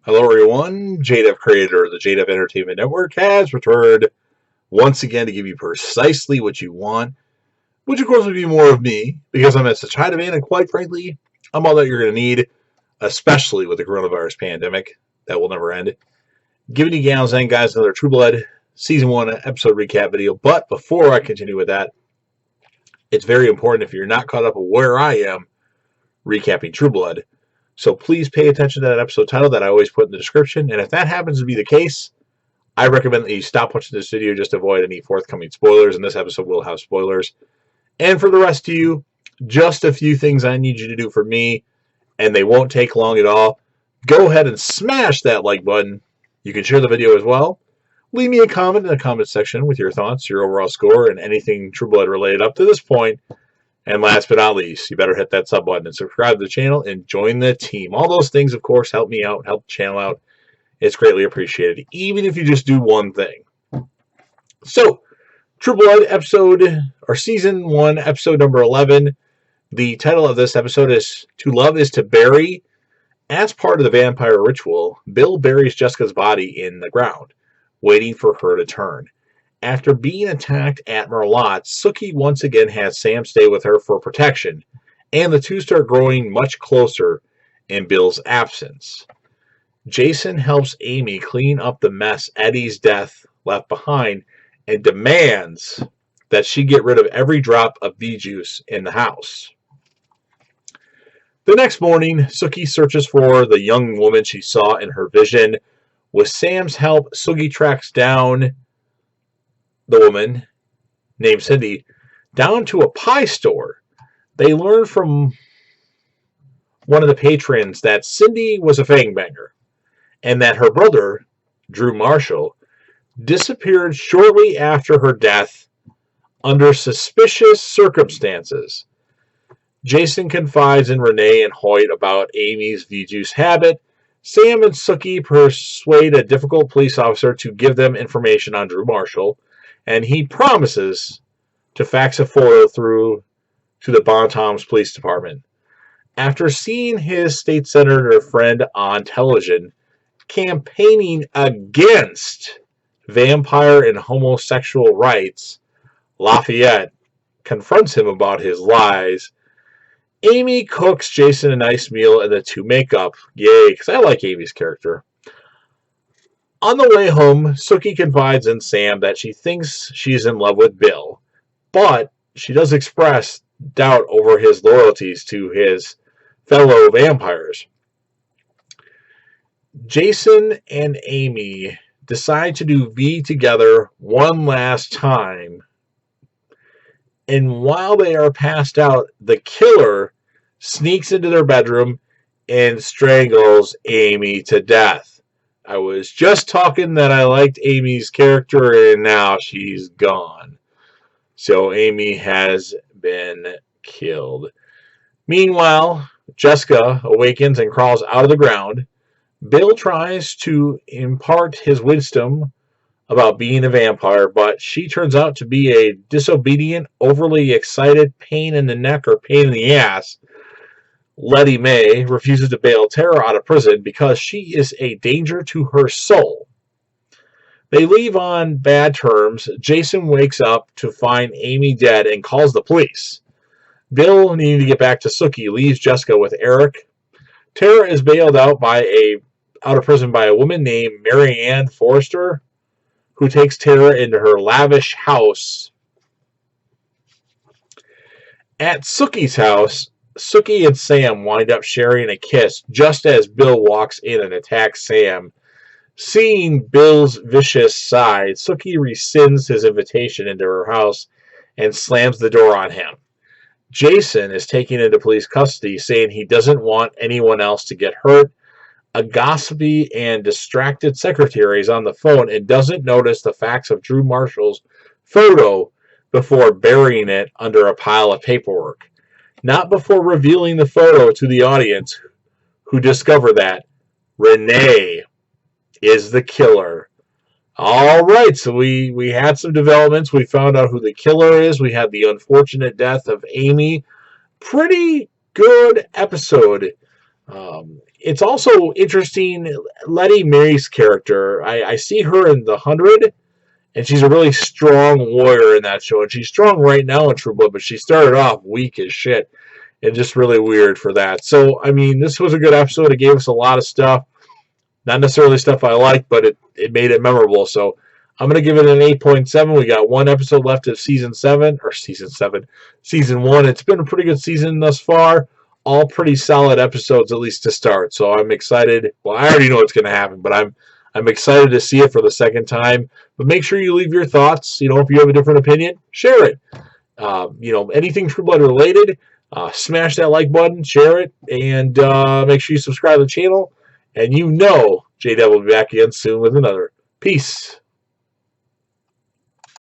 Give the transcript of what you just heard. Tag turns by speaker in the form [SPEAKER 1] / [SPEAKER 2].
[SPEAKER 1] Hello, everyone. JDev creator of the JDev Entertainment Network has returned once again to give you precisely what you want, which of course would be more of me because I'm at such high demand, and quite frankly, I'm all that you're going to need, especially with the coronavirus pandemic that will never end. Giving you gals and guys another True Blood Season 1 episode recap video. But before I continue with that, it's very important if you're not caught up with where I am recapping True Blood. So please pay attention to that episode title that I always put in the description. And if that happens to be the case, I recommend that you stop watching this video just to avoid any forthcoming spoilers. And this episode will have spoilers. And for the rest of you, just a few things I need you to do for me, and they won't take long at all. Go ahead and smash that like button. You can share the video as well. Leave me a comment in the comment section with your thoughts, your overall score, and anything True Blood related up to this point. And last but not least, you better hit that sub button and subscribe to the channel and join the team. All those things, of course, help me out, help the channel out. It's greatly appreciated, even if you just do one thing. So, True Blood Season 1, episode number 11. The title of this episode is To Love is to Bury. As part of the vampire ritual, Bill buries Jessica's body in the ground, waiting for her to turn. After being attacked at Merlot, Sookie once again has Sam stay with her for protection, and the two start growing much closer in Bill's absence. Jason helps Amy clean up the mess Eddie's death left behind and demands that she get rid of every drop of bee juice in the house. The next morning, Sookie searches for the young woman she saw in her vision. With Sam's help, Sookie tracks down the woman named Cindy down to a pie store. They learn from one of the patrons that Cindy was a fangbanger and that her brother, Drew Marshall, disappeared shortly after her death under suspicious circumstances. Jason confides in Renee and Hoyt about Amy's V-Juice habit. Sam and Sookie persuade a difficult police officer to give them information on Drew Marshall, and he promises to fax a photo through to the Bontoms Police Department. After seeing his state senator friend on television campaigning against vampire and homosexual rights, Lafayette confronts him about his lies. Amy cooks Jason a nice meal and the two make up. Yay, because I like Amy's character. On the way home, Sookie confides in Sam that she thinks she's in love with Bill, but she does express doubt over his loyalties to his fellow vampires. Jason and Amy decide to do V together one last time, and while they are passed out, the killer sneaks into their bedroom and strangles Amy to death. I was just talking that I liked Amy's character, and now she's gone. So Amy has been killed. Meanwhile, Jessica awakens and crawls out of the ground. Bill tries to impart his wisdom about being a vampire, but she turns out to be a disobedient, overly excited, pain in the neck or pain in the ass. Letty May refuses to bail Tara out of prison because she is a danger to her soul. They leave on bad terms. Jason wakes up to find Amy dead and calls the police. Bill, needing to get back to Sookie, leaves Jessica with Eric. Tara is bailed out of prison by a woman named Mary Ann Forrester, who takes Tara into her lavish house. At Sookie's house, Sookie and Sam wind up sharing a kiss just as Bill walks in and attacks Sam. Seeing Bill's vicious side, Sookie rescinds his invitation into her house and slams the door on him. Jason is taken into police custody, saying he doesn't want anyone else to get hurt. A gossipy and distracted secretary is on the phone and doesn't notice the fax of Drew Marshall's photo before burying it under a pile of paperwork. Not before revealing the photo to the audience, who discover that Renee is the killer. All right, so we had some developments. We found out who the killer is. We had the unfortunate death of Amy. Pretty good episode. It's also interesting, Letty Mary's character. I see her in The 100, and she's a really strong warrior in that show. And she's strong right now in True Blood, but she started off weak as shit. And just really weird for that. So, I mean, this was a good episode. It gave us a lot of stuff. Not necessarily stuff I like, but it made it memorable. So, I'm going to give it an 8.7. We got one episode left of season 1. It's been a pretty good season thus far. All pretty solid episodes, at least to start. So I'm excited. Well, I already know what's going to happen, but I'm excited to see it for the second time. But make sure you leave your thoughts. If you have a different opinion, share it. Anything True Blood related, smash that like button, share it, and make sure you subscribe to the channel. And JDev will be back again soon with another. Peace.